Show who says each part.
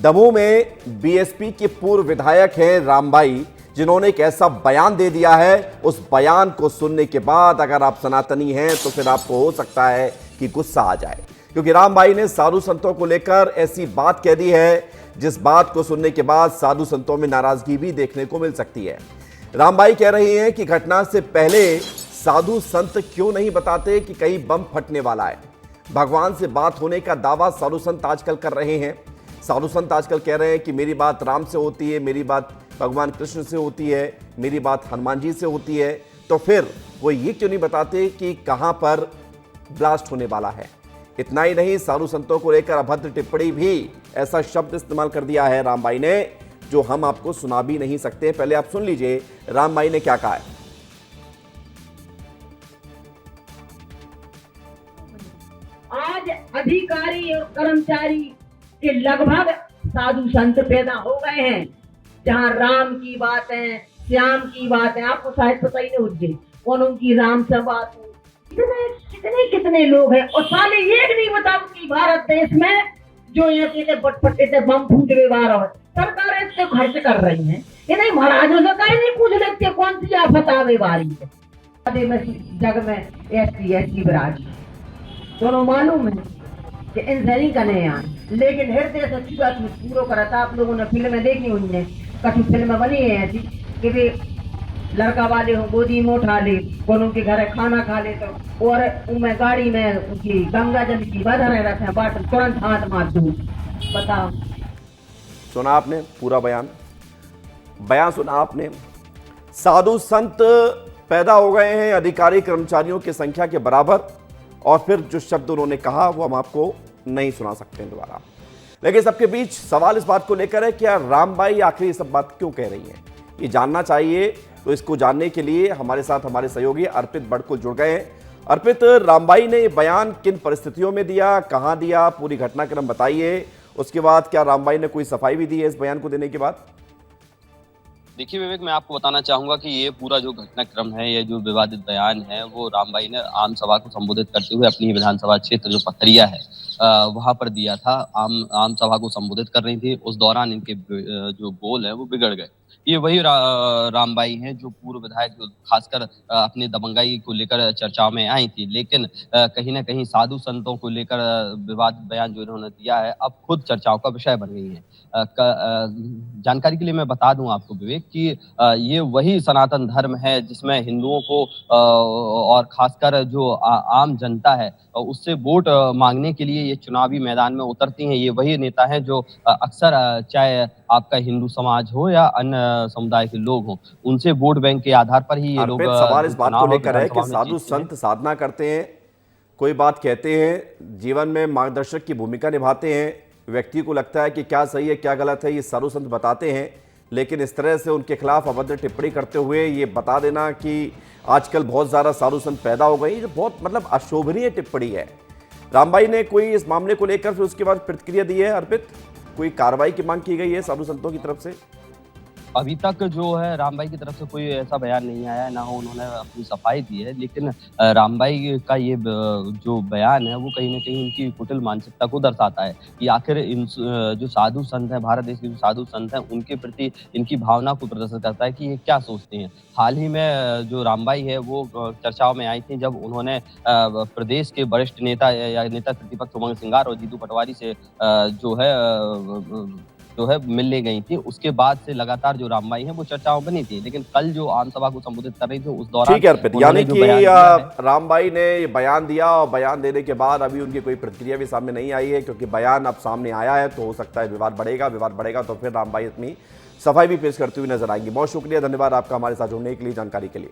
Speaker 1: दमोह में बीएसपी के पूर्व विधायक हैं रामबाई, जिन्होंने एक ऐसा बयान दे दिया है। उस बयान को सुनने के बाद अगर आप सनातनी हैं तो फिर आपको हो सकता है कि गुस्सा आ जाए, क्योंकि रामबाई ने साधु संतों को लेकर ऐसी बात कह दी है जिस बात को सुनने के बाद साधु संतों में नाराजगी भी देखने को मिल सकती है। रामबाई कह रही हैं कि घटना से पहले साधु संत क्यों नहीं बताते कि कहीं बम फटने वाला है। भगवान से बात होने का दावा साधु संत आजकल कर रहे हैं। साधु संत आजकल कह रहे हैं कि मेरी बात राम से होती है, मेरी बात भगवान कृष्ण से होती है, मेरी बात हनुमान जी से होती है, तो फिर वो ये क्यों नहीं बताते कि कहां पर ब्लास्ट होने वाला है। इतना ही नहीं, साधु संतों को लेकर अभद्र टिप्पणी भी, ऐसा शब्द इस्तेमाल कर दिया है रामबाई ने जो हम आपको सुना भी नहीं सकते। पहले आप सुन लीजिए रामबाई ने क्या कहा है।
Speaker 2: आज अधिकारी और कर्मचारी के लगभग साधु संत पैदा हो गए हैं, जहाँ राम की बात है, श्याम की बात है। आपको शायद पता ही नहीं उज्जैन कौन उनकी राम से बात हो। कितने कितने लोग हैं और साले एक नहीं बताओ कि भारत देश में जो ये कहते बटपटे से बम फूट गए बाहर, सरकार इससे खर्च कर रही है। ये नहीं महाराजों से कहीं नहीं पूछ लेते कौन सी आफत आवे बारी है। जग में एसटी विराज दोनों मालूम है कि इंसानी का नहीं आए, लेकिन हृदय से छुआ पूरा करा था। आप लोगों ने फिल्में देखी हुई हैं, कछु फिल्में बनी है ऐसी कि वे लड़का वाले हो गोदी में उठा ले, कोनो के घर खाना खा ले तो और उनमें गाड़ी में उसकी गंगा जल की बधारे रखे बाट तुरंत हाथ मार दूं। बताओ,
Speaker 1: सुना आपने पूरा बयान सुना आपने। साधु संत पैदा हो गए हैं अधिकारी कर्मचारियों की संख्या के बराबर, और फिर जो शब्द उन्होंने कहा वो हम आपको नहीं सुना सकते दोबारा। लेकिन सबके बीच सवाल इस बात को लेकर है कि यार रामबाई आखिर ये सब बात क्यों कह रही हैं, ये जानना चाहिए। तो इसको जानने के लिए हमारे साथ हमारे सहयोगी अर्पित बड़कुल जुड़ गए हैं। अर्पित, रामबाई ने ये बयान किन परिस्थितियों में दिया, कहां दिया, पूरी घटनाक्रम बताइए। उसके बाद क्या रामबाई ने कोई सफाई भी दी है इस बयान को देने के बाद?
Speaker 3: देखिए विवेक, मैं आपको बताना चाहूंगा कि ये पूरा जो घटनाक्रम है, ये जो विवादित बयान है, वो रामबाई ने आम सभा को संबोधित करते हुए अपनी विधानसभा क्षेत्र जो पथरिया है वहां पर दिया था। आम सभा को संबोधित कर रही थी। उस दौरान इनके जो बोल है वो बिगड़ गए। ये वही रामबाई हैं जो पूर्व विधायक, जो खासकर अपने दबंगाई को लेकर चर्चाओं में आई थी, लेकिन कहीं ना कहीं साधु संतों को लेकर विवादित बयान जो इन्होंने दिया है अब खुद चर्चाओं का विषय बन गई है। जानकारी के लिए मैं बता दूं आपको विवेक कि ये वही सनातन धर्म है जिसमें हिंदुओं को और खासकर जो आम जनता है उससे वोट मांगने के लिए ये चुनावी मैदान में उतरती हैं। ये वही नेता हैं जो अक्सर चाहे आपका हिंदू समाज हो या अन्य समुदाय के लोग हों, उनसे वोट बैंक के आधार पर ही ये लोग।
Speaker 1: सवाल इस बात को लेकर है कि साधु संत साधना करते हैं, कोई बात कहते हैं, जीवन में मार्गदर्शक की भूमिका निभाते हैं, व्यक्ति को लगता है कि क्या सही है क्या गलत है ये साधु संत बताते हैं, लेकिन इस तरह से उनके खिलाफ अभद्र टिप्पणी करते हुए ये बता देना कि आजकल बहुत ज़्यादा साधु संत पैदा हो गई, बहुत मतलब अशोभनीय टिप्पणी है। रामबाई ने कोई इस मामले को लेकर फिर उसके बाद प्रतिक्रिया दी है? अर्पित, कोई कार्रवाई की मांग की गई है साधु संतों की तरफ से?
Speaker 3: अभी तक जो है रामबाई की तरफ से कोई ऐसा बयान नहीं आया, ना हो उन्होंने अपनी सफाई दी है। लेकिन रामबाई का ये जो बयान है वो कहीं ना कहीं उनकी कुटिल मानसिकता को दर्शाता है कि आखिर इन जो साधु संत हैं, भारत देश के जो साधु संत हैं, उनके प्रति इनकी भावना को प्रदर्शित करता है कि ये क्या सोचते हैं। हाल ही में जो रामबाई है वो चर्चाओं में आई थी जब उन्होंने प्रदेश के वरिष्ठ नेता या नेता प्रतिपक्ष उमंग सिंगार और जीतू पटवारी से जो है मिलने गई थी। उसके बाद से लगातार जो रामबाई है वो चर्चाओं बनी थी, लेकिन कल जो आम सभा को संबोधित कर रही थी उस दौरान
Speaker 1: ठीक है अर्पित, यानी कि रामबाई ने ये बयान दिया और बयान देने के बाद अभी उनकी कोई प्रतिक्रिया भी सामने नहीं आई है, क्योंकि बयान अब सामने आया है तो हो सकता है विवाद बढ़ेगा तो फिर रामबाई अपनी सफाई भी पेश करती हुई नजर आएंगी। बहुत शुक्रिया, धन्यवाद आपका हमारे साथ जुड़ने के लिए, जानकारी के लिए।